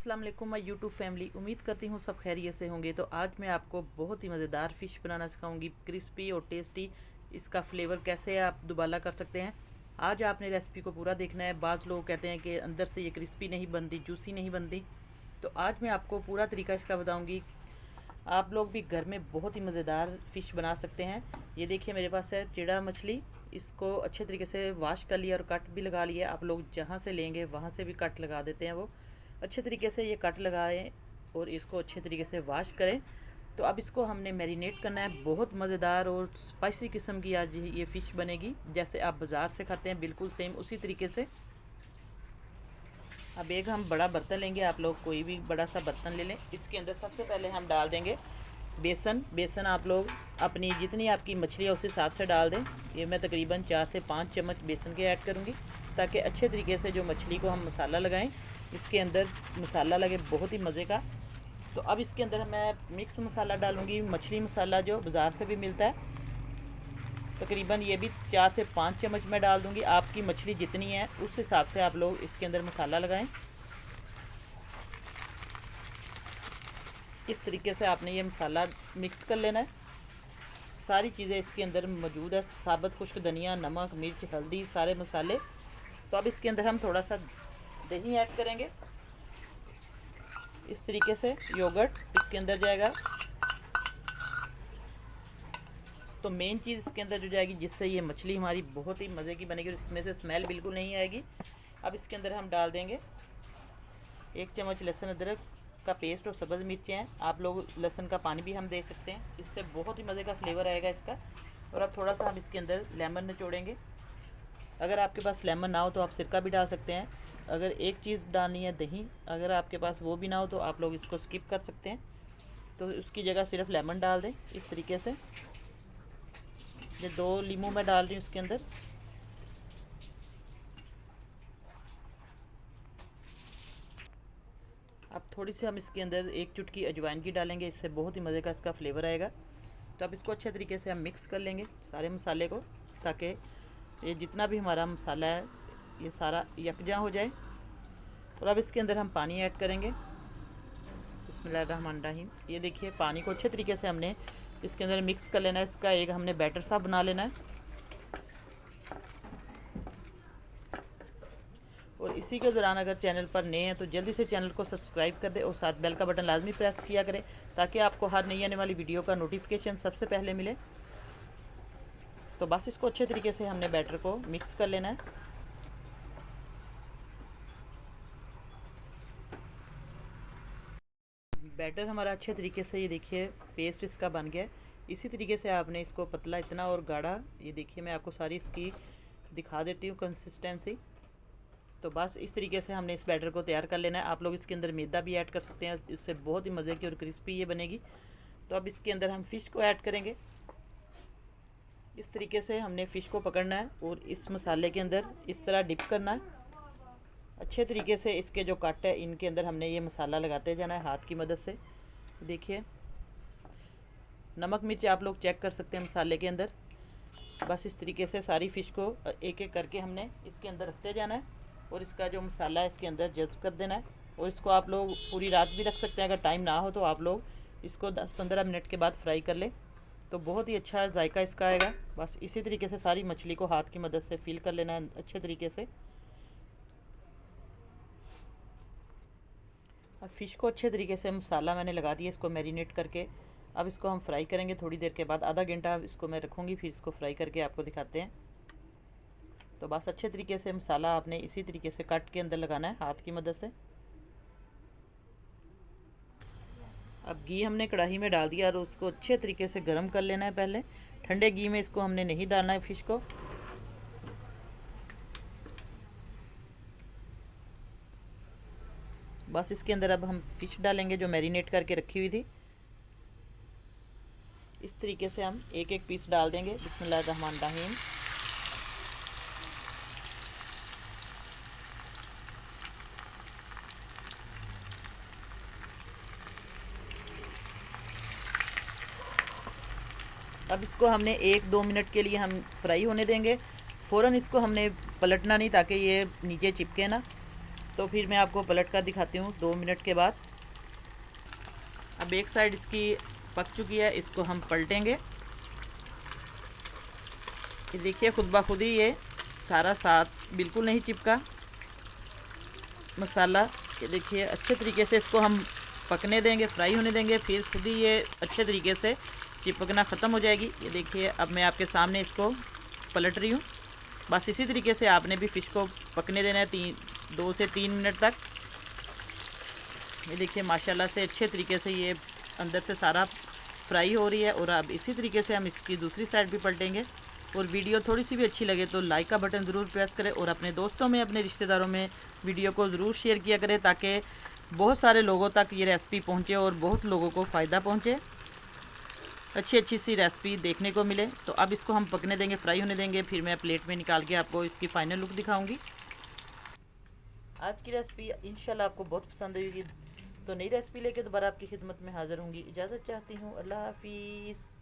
अस्सलाम वालेकुम my YouTube family. उम्मीद करती हूँ सब खैरियत से होंगे। तो आज मैं आपको बहुत ही मज़ेदार फ़िश बनाना सिखाऊंगी, क्रिस्पी और टेस्टी। इसका फ्लेवर कैसे आप दुबाला कर सकते हैं, आज आपने रेसिपी को पूरा देखना है। बाज़ लोग कहते हैं कि अंदर से ये क्रिस्पी नहीं बनती, जूसी नहीं बनती, तो आज मैं आपको पूरा तरीका इसका बताऊँगी। आप लोग भी घर में बहुत ही मज़ेदार फ़िश बना सकते हैं। ये देखिए मेरे पास है चिड़ा मछली। इसको अच्छे तरीके से वॉश कर लिया और कट भी लगा लिया। आप लोग जहाँ से लेंगे वहाँ से भी कट लगा देते हैं। वो अच्छे तरीके से ये कट लगाएं और इसको अच्छे तरीके से वॉश करें। तो अब इसको हमने मैरिनेट करना है। बहुत मज़ेदार और स्पाइसी किस्म की आज ये फ़िश बनेगी, जैसे आप बाज़ार से खाते हैं बिल्कुल सेम उसी तरीके से। अब एक हम बड़ा बर्तन लेंगे, आप लोग कोई भी बड़ा सा बर्तन ले लें। इसके अंदर सबसे पहले हम डाल देंगे बेसन आप लोग अपनी जितनी आपकी मछली है उस हिसाब से डाल दें। ये मैं तकरीबन 4 से 5 चम्मच बेसन के ऐड करूँगी, ताकि अच्छे तरीके से जो मछली को हम मसाला लगाएं, इसके अंदर मसाला लगे बहुत ही मज़े का। तो अब इसके अंदर मैं मिक्स मसाला डालूँगी, मछली मसाला जो बाज़ार से भी मिलता है। तकरीबन ये भी 4 से 5 चम्मच मैं डाल दूँगी। आपकी मछली जितनी है उस हिसाब से आप लोग इसके अंदर मसाला लगाएं। इस तरीके से आपने ये मसाला मिक्स कर लेना है। सारी चीज़ें इसके अंदर मौजूद है, साबुत खुश्क धनिया, नमक, मिर्च, हल्दी, सारे मसाले। तो अब इसके अंदर हम थोड़ा सा दही ऐड करेंगे। इस तरीके से योगर्ट इसके अंदर जाएगा। तो मेन चीज़ इसके अंदर जो जाएगी, जिससे ये मछली हमारी बहुत ही मज़े की बनेगी और इसमें से स्मेल बिल्कुल नहीं आएगी। अब इसके अंदर हम डाल देंगे 1 चम्मच लहसुन अदरक का पेस्ट और सब्ज़ मिर्चें हैं। आप लोग लहसुन का पानी भी हम दे सकते हैं, इससे बहुत ही मज़े का फ्लेवर आएगा इसका। और अब थोड़ा सा हम इसके अंदर लेमन निचोड़ेंगे। अगर आपके पास लेमन ना हो तो आप सिरका भी डाल सकते हैं। अगर एक चीज़ डालनी है दही, अगर आपके पास वो भी ना हो तो आप लोग इसको स्किप कर सकते हैं। तो उसकी जगह सिर्फ लेमन डाल दें इस तरीके से। ये 2 लीमू मैं डाल रही हूँ इसके अंदर। अब थोड़ी सी हम इसके अंदर 1 चुटकी अजवाइन की डालेंगे, इससे बहुत ही मज़े का इसका फ्लेवर आएगा। तो अब इसको अच्छे तरीके से हम मिक्स कर लेंगे सारे मसाले को, ताकि ये जितना भी हमारा मसाला है ये सारा यकजा हो जाए। और अब इसके अंदर हम पानी ऐड करेंगे। बिस्मिल्लाहिर्रहमानिर्रहीम। ये देखिए पानी को अच्छे तरीके से हमने इसके अंदर मिक्स कर लेना है। इसका एक हमने बैटर सा बना लेना है। और इसी के दौरान अगर चैनल पर नए हैं तो जल्दी से चैनल को सब्सक्राइब कर दें और साथ बेल का बटन लाजमी प्रेस किया करें, ताकि आपको हर नई आने वाली वीडियो का नोटिफिकेशन सबसे पहले मिले। तो बस इसको अच्छे तरीके से हमने बैटर को मिक्स कर लेना है। बैटर हमारा अच्छे तरीके से, ये देखिए पेस्ट इसका बन गया है। इसी तरीके से आपने इसको पतला इतना और गाढ़ा, ये देखिए मैं आपको सारी इसकी दिखा देती हूँ कंसिस्टेंसी। तो बस इस तरीके से हमने इस बैटर को तैयार कर लेना है। आप लोग इसके अंदर मैदा भी ऐड कर सकते हैं, इससे बहुत ही मज़े की और क्रिस्पी ये बनेगी। तो अब इसके अंदर हम फ़िश को ऐड करेंगे। इस तरीके से हमने फ़िश को पकड़ना है और इस मसाले के अंदर इस तरह डिप करना है। अच्छे तरीके से इसके जो कट है इनके अंदर हमने ये मसाला लगाते जाना है हाथ की मदद से। देखिए नमक मिर्च आप लोग चेक कर सकते हैं मसाले के अंदर। बस इस तरीके से सारी फ़िश को एक एक करके हमने इसके अंदर रखते जाना है और इसका जो मसाला है इसके अंदर जज्ब कर देना है। और इसको आप लोग पूरी रात भी रख सकते हैं, अगर टाइम ना हो तो आप लोग इसको 10-15 मिनट के बाद फ्राई कर लें, तो बहुत ही अच्छा जायका इसका आएगा। बस इसी तरीके से सारी मछली को हाथ की मदद से फिल कर लेना है अच्छे तरीके से। अब फ़िश को अच्छे तरीके से मसाला मैंने लगा दिया इसको मैरिनेट करके। अब इसको हम फ्राई करेंगे थोड़ी देर के बाद, आधा घंटा इसको मैं रखूँगी, फिर इसको फ्राई करके आपको दिखाते हैं। तो बस अच्छे तरीके से मसाला आपने इसी तरीके से कट के अंदर लगाना है हाथ की मदद से। अब घी हमने कढ़ाई में डाल दिया और उसको अच्छे तरीके से गर्म कर लेना है। पहले ठंडे घी में इसको हमने नहीं डालना है फ़िश को। बस इसके अंदर अब हम फ़िश डालेंगे जो मैरिनेट करके रखी हुई थी। इस तरीके से हम एक एक पीस डाल देंगे। बिस्मिल्लाहिर्रहमानिर्रहीम। अब इसको हमने 1-2 मिनट के लिए हम फ्राई होने देंगे। फ़ौरन इसको हमने पलटना नहीं, ताकि ये नीचे चिपके ना। तो फिर मैं आपको पलट कर दिखाती हूँ 2 मिनट के बाद। अब एक साइड इसकी पक चुकी है, इसको हम पलटेंगे। ये देखिए खुद ब खुद ही ये सारा साथ बिल्कुल नहीं चिपका मसाला। ये देखिए अच्छे तरीके से इसको हम पकने देंगे, फ्राई होने देंगे, फिर खुद ही ये अच्छे तरीके से चिपकना ख़त्म हो जाएगी। ये देखिए अब मैं आपके सामने इसको पलट रही हूँ। बस इसी तरीके से आपने भी फ़िश को पकने देना है 2 से 3 मिनट तक। ये देखिए माशाल्लाह से अच्छे तरीके से ये अंदर से सारा फ्राई हो रही है। और अब इसी तरीके से हम इसकी दूसरी साइड भी पलटेंगे। और वीडियो थोड़ी सी भी अच्छी लगे तो लाइक का बटन ज़रूर प्रेस करें और अपने दोस्तों में, अपने रिश्तेदारों में वीडियो को ज़रूर शेयर किया करें, ताकि बहुत सारे लोगों तक ये रेसिपी पहुंचे और बहुत लोगों को फ़ायदा पहुंचे, अच्छी सी रेसिपी देखने को मिले। तो अब इसको हम पकने देंगे, फ्राई होने देंगे, फिर मैं प्लेट में निकाल के आपको इसकी फ़ाइनल लुक दिखाऊँगी। आज की रेसिपी इंशाल्लाह आपको बहुत पसंद आएगी। तो नई रेसिपी लेके दोबारा आपकी खिदमत में हाज़िर होंगी। इजाज़त चाहती हूँ। अल्लाह हाफिज़।